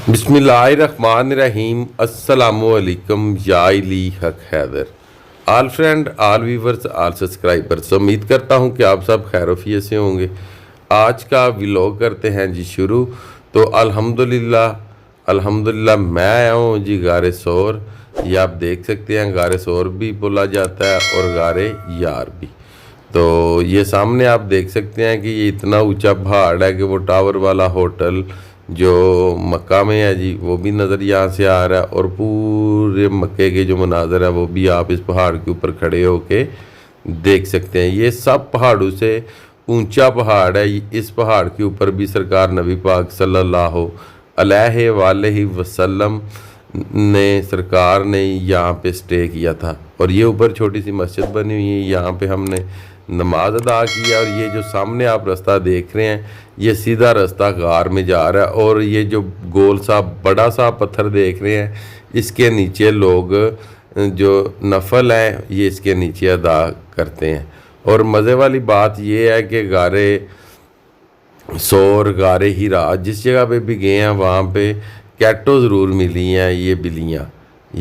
बिस्मिल्लाहिर्रहमानिर्रहीम अस्सलामुअलैकुम या इली हक हैदर। आल फ्रेंड, आल व्यूवर्स, आल सब्सक्राइबर्स, उम्मीद करता हूँ कि आप सब खैरोफियत से होंगे। आज का व्लॉग करते हैं जी शुरू। तो अल्हम्दुलिल्लाह मैं आया हूँ जी गारे सोर। ये आप देख सकते हैं, गारे सोर भी बोला जाता है और गारे यार भी। तो ये सामने आप देख सकते हैं कि ये इतना ऊंचा पहाड़ है कि वो टावर वाला होटल जो मक्का में है जी वो भी नज़र यहाँ से आ रहा है, और पूरे मक्के के जो मनाज़र है वो भी आप इस पहाड़ के ऊपर खड़े होके देख सकते हैं। ये सब पहाड़ों से ऊंचा पहाड़ है। इस पहाड़ के ऊपर भी सरकार नबी पाक सल्लल्लाहु अलैहि वसल्लम ने सरकार ने यहाँ पे स्टे किया था, और ये ऊपर छोटी सी मस्जिद बनी हुई है। यहाँ पे हमने नमाज अदा किया, और ये जो सामने आप रास्ता देख रहे हैं ये सीधा रास्ता गार में जा रहा है। और ये जो गोल सा बड़ा सा पत्थर देख रहे हैं इसके नीचे लोग जो नफल है ये इसके नीचे अदा करते हैं। और मज़े वाली बात ये है कि गारे सोर, गारे हीरा जिस जगह पे भी गए हैं वहाँ पे कैटो ज़रूर मिली हैं। ये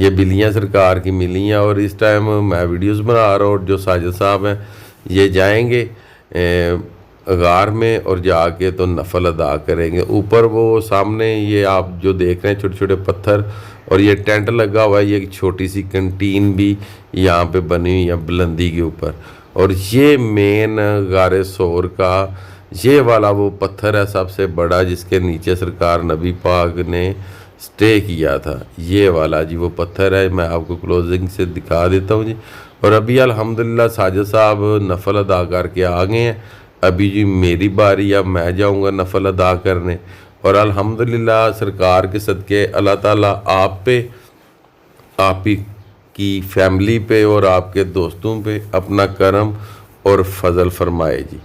बिल्लियाँ सरकार की मिली हैं। और इस टाइम मैं वीडियोस बना रहा हूँ, और जो साजिद साहब हैं ये जाएंगे गार में और जाके तो नफल अदा करेंगे। ऊपर वो सामने ये आप जो देख रहे हैं छोटे छोटे पत्थर, और ये टेंट लगा हुआ है। ये एक छोटी सी कंटीन भी यहाँ पे बनी हुई है बुलंदी के ऊपर। और ये मेन गारे सोर का ये वाला वो पत्थर है सबसे बड़ा, जिसके नीचे सरकार नबी पाक ने स्टे किया था। ये वाला जी वो पत्थर है, मैं आपको क्लोजिंग से दिखा देता हूँ जी। और अभी अल्हम्दुलिल्लाह साजिद साहब नफल अदा करके आ गए हैं। अभी जी मेरी बारी, अब मैं जाऊँगा नफल अदा करने। और अल्हम्दुलिल्लाह सरकार के सदके अल्लाह ताला आप पे, आप की फैमिली पे और आपके दोस्तों पे अपना करम और फजल फरमाए जी।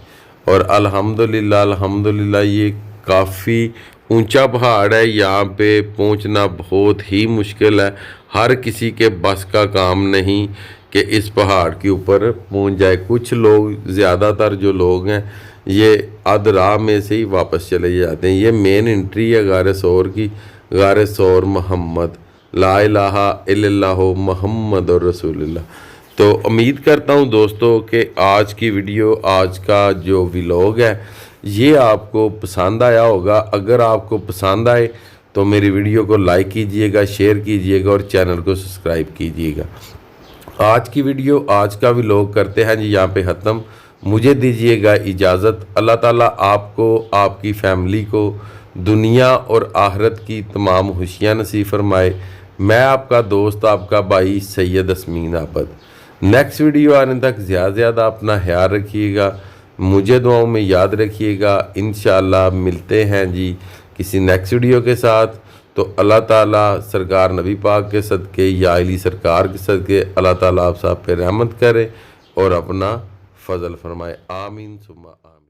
और अल्हम्दुलिल्लाह ये काफ़ी ऊंचा पहाड़ है। यहाँ पे पहुँचना बहुत ही मुश्किल है। हर किसी के बस का काम नहीं कि इस पहाड़ के ऊपर पहुँच जाए। कुछ लोग, ज़्यादातर जो लोग हैं ये आध राह में से ही वापस चले जाते हैं। ये मेन एंट्री है गारे सोर की। गारे सोर मोहम्मद ला इलाहा इल्लल्लाहु मुहम्मद और रसूलुल्लाह। तो उम्मीद करता हूँ दोस्तों कि आज की वीडियो, आज का जो व्लॉग है ये आपको पसंद आया होगा। अगर आपको पसंद आए तो मेरी वीडियो को लाइक कीजिएगा, शेयर कीजिएगा और चैनल को सब्सक्राइब कीजिएगा। आज की वीडियो, आज का व्लॉग करते हैं जी यहाँ पे ख़त्म। मुझे दीजिएगा इजाज़त। अल्लाह ताला आपको, आपकी फैमिली को दुनिया और आखिरत की तमाम खुशियाँ नसीब फरमाए। मैं आपका दोस्त, आपका भाई सैयद असमीन आबद। नेक्स्ट वीडियो आने तक ज़्यादा अपना ख्याल रखिएगा, मुझे दुआओं में याद रखिएगा। इंशाअल्लाह मिलते हैं जी किसी नेक्स्ट वीडियो के साथ। तो अल्लाह ताला सरकार नबी पाक के सदके, या अली सरकार के सदके अल्लाह ताला आप सब पे रहमत करे और अपना फजल फरमाए। आमीन सुम्मा आमीन।